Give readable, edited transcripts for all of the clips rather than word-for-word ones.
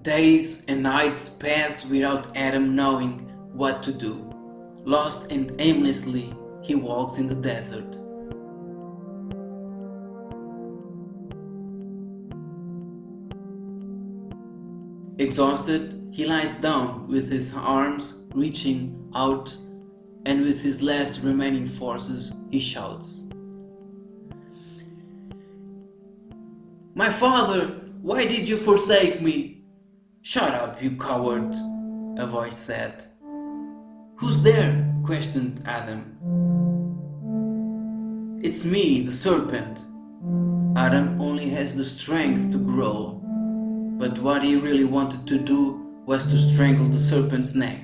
Days and nights pass without Adam knowing what to do. Lost and aimlessly, he walks in the desert. Exhausted, he lies down with his arms reaching out, and with his last remaining forces, he shouts, "My father, why did you forsake me?" "Shut up, you coward," a voice said. "Who's there?" questioned Adam. "It's me, the serpent." Adam only has the strength to growl, but what he really wanted to do was to strangle the serpent's neck.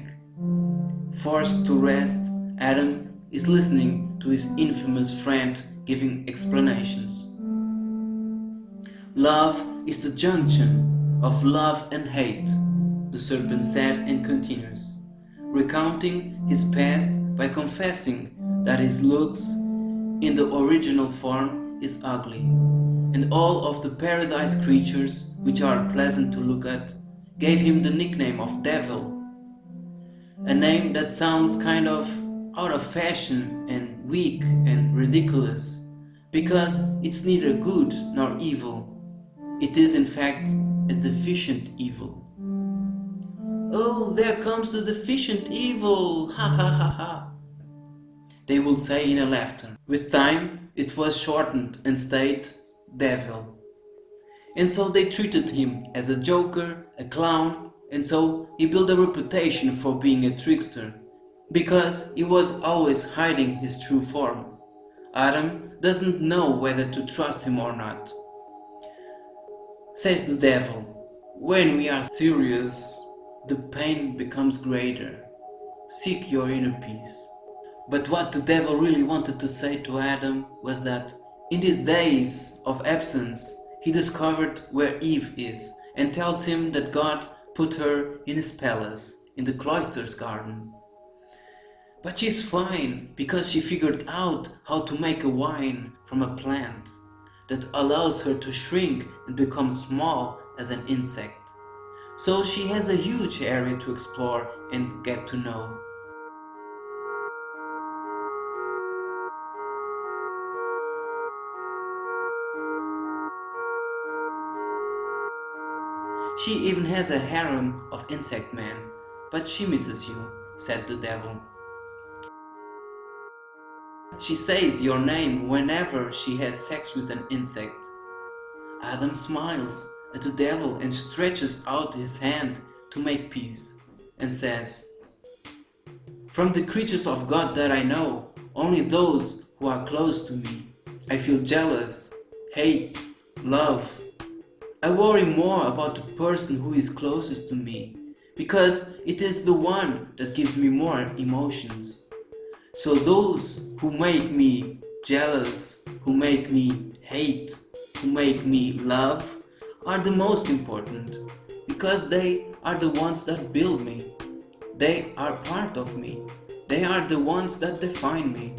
Forced to rest, Adam is listening to his infamous friend giving explanations. "Love is the junction of love and hate," the serpent said and continues, recounting his past by confessing that his looks in the original form is ugly, and all of the paradise creatures, which are pleasant to look at, gave him the nickname of Devil, a name that sounds kind of out of fashion and weak and ridiculous, because it's neither good nor evil. It is in fact a deficient evil. "Oh, there comes the deficient evil, ha ha ha ha," they would say in a laughter. With time, it was shortened and stayed Devil. And so they treated him as a joker, a clown, and so he built a reputation for being a trickster, because he was always hiding his true form. Adam doesn't know whether to trust him or not. Says the devil, "When we are serious, the pain becomes greater. Seek your inner peace." But what the devil really wanted to say to Adam was that in these days of absence, he discovered where Eve is and tells him that God put her in his palace, in the cloister's garden. But she's fine because she figured out how to make a wine from a plant that allows her to shrink and become small as an insect. So she has a huge area to explore and get to know. She even has a harem of insect men, but she misses you, said the devil. She says your name whenever she has sex with an insect. Adam smiles at the devil and stretches out his hand to make peace and says, "From the creatures of God that I know, only those who are close to me, I feel jealous, hate, love. I worry more about the person who is closest to me, because it is the one that gives me more emotions. So those who make me jealous, who make me hate, who make me love, are the most important, because they are the ones that build me. They are part of me. They are the ones that define me.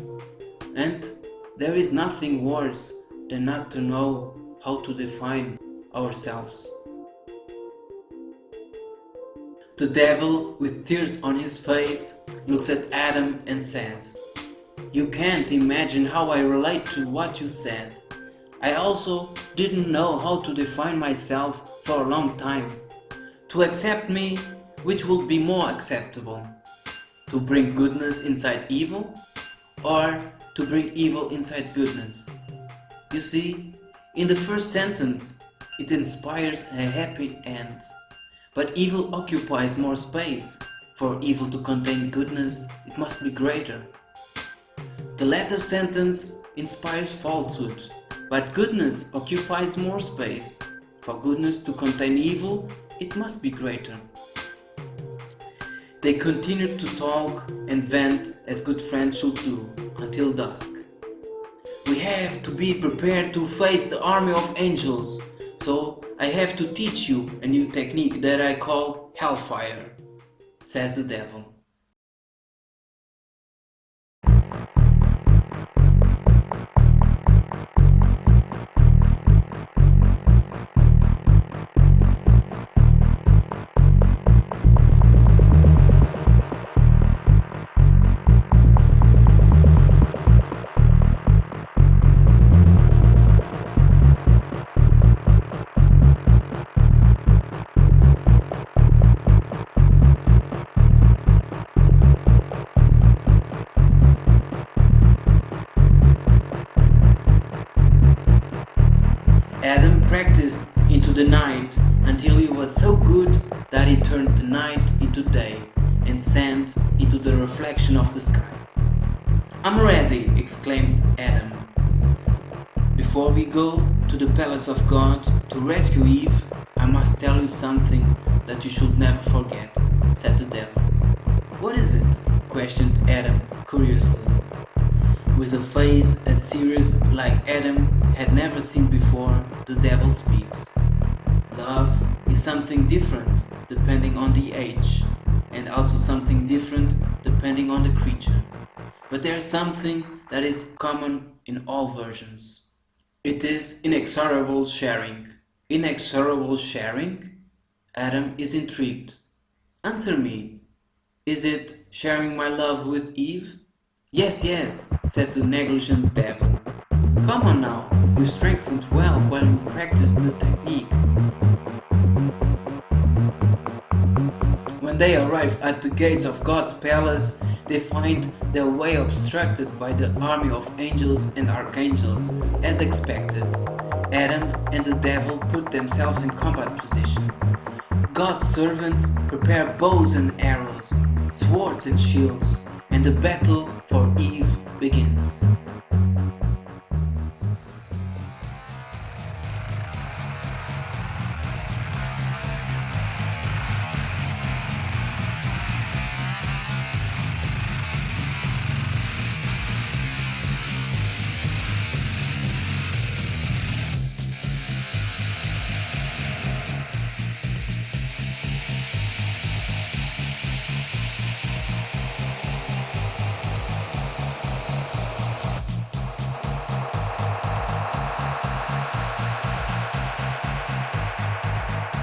And there is nothing worse than not to know how to define ourselves." The devil, with tears on his face, looks at Adam and says, "You can't imagine how I relate to what you said. I also didn't know how to define myself for a long time. To accept me, which would be more acceptable? To bring goodness inside evil, or to bring evil inside goodness? You see, in the first sentence, it inspires a happy end. But evil occupies more space. For evil to contain goodness, it must be greater. The latter sentence inspires falsehood, but goodness occupies more space. For goodness to contain evil, it must be greater." They continued to talk and vent as good friends should do, until dusk. "We have to be prepared to face the army of angels, so I have to teach you a new technique that I call hellfire," says the devil. practiced into the night until he was so good that he turned the night into day and sand into the reflection of the sky. "I'm ready," exclaimed Adam. "Before we go to the palace of God to rescue Eve, I must tell you something that you should never forget," said the devil. "What is it?" questioned Adam curiously. With a face as serious like Adam had never seen before, the devil speaks. "Love is something different depending on the age, and also something different depending on the creature. But there is something that is common in all versions. It is inexorable sharing." "Inexorable sharing?" Adam is intrigued. "Answer me. Is it sharing my love with Eve?" "Yes, yes," said the negligent devil. "Come on now, you strengthened well while you practiced the technique." When they arrive at the gates of God's palace, they find their way obstructed by the army of angels and archangels, as expected. Adam and the devil put themselves in combat position. God's servants prepare bows and arrows, swords and shields, and the battle for Eve begins.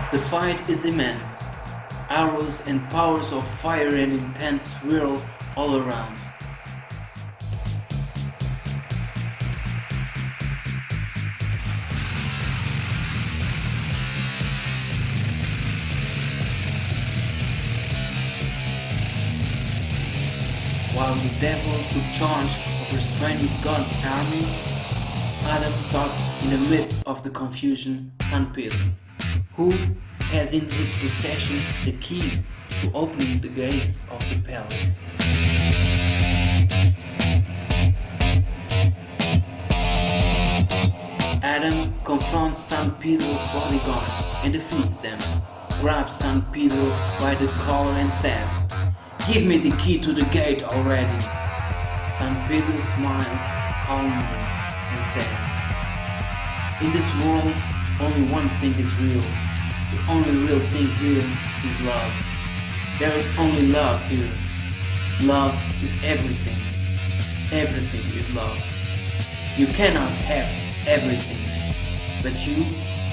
The fight is immense. Arrows and powers of fire and intent swirl all around. While the devil took charge of restraining God's army, Adam sought in the midst of the confusion San Pedro, who has in his possession the key to opening the gates of the palace. Adam confronts San Pedro's bodyguards and defeats them, grabs San Pedro by the collar and says, "Give me the key to the gate already." San Pedro smiles calmly and says, "In this world, only one thing is real. The only real thing here is love. There is only love here. Love is everything. Everything is love. You cannot have everything, but you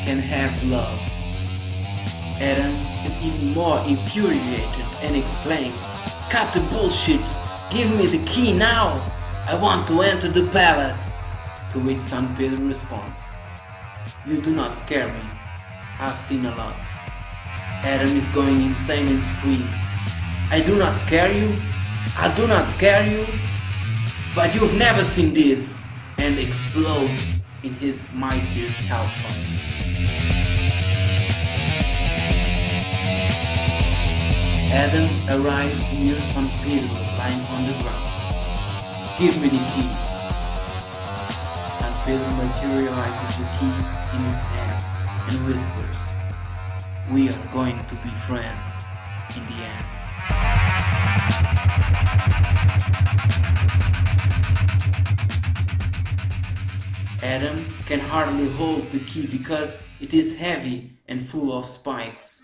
can have love." Adam is even more infuriated and exclaims, "Cut the bullshit! Give me the key now! I want to enter the palace!" To which San Pedro responds, "You do not scare me. I've seen a lot." Adam is going insane and screams, "I do not scare you? I do not scare you? But you've never seen this!" and explodes in his mightiest hellfire. Adam arrives near San Pedro lying on the ground. "Give me the key." San Pedro materializes the key in his hand and whispers, "We are going to be friends in the end." Adam can hardly hold the key because it is heavy and full of spikes.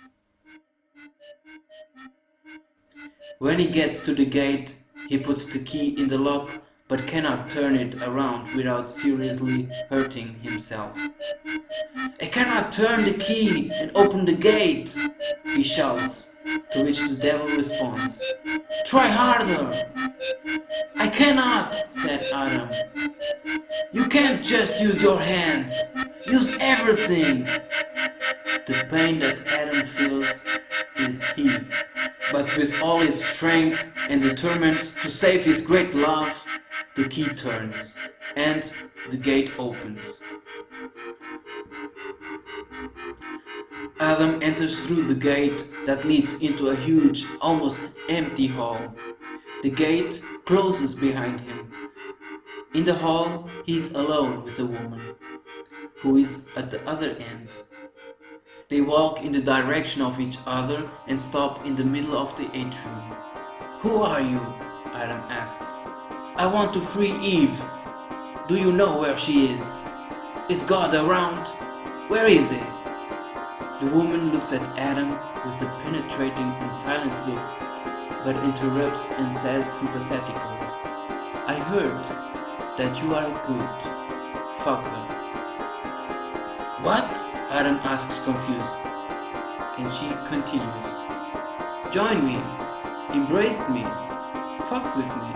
When he gets to the gate, he puts the key in the lock but cannot turn it around without seriously hurting himself. "I cannot turn the key and open the gate," he shouts, to which the devil responds, "Try harder." "I cannot," said Adam. "You can't just use your hands. Use everything." The pain that Adam feels is he. But with all his strength and determined to save his great love, the key turns and the gate opens. Adam enters through the gate that leads into a huge, almost empty hall. The gate closes behind him. In the hall, he is alone with a woman, who is at the other end. They walk in the direction of each other and stop in the middle of the atrium. "Who are you?" Adam asks. "I want to free Eve. Do you know where she is? Is God around? Where is he?" The woman looks at Adam with a penetrating and silent look, but interrupts and says sympathetically, "I heard that you are good. Fuck her." "What?" Adam asks confused, and she continues, "Join me, embrace me, fuck with me."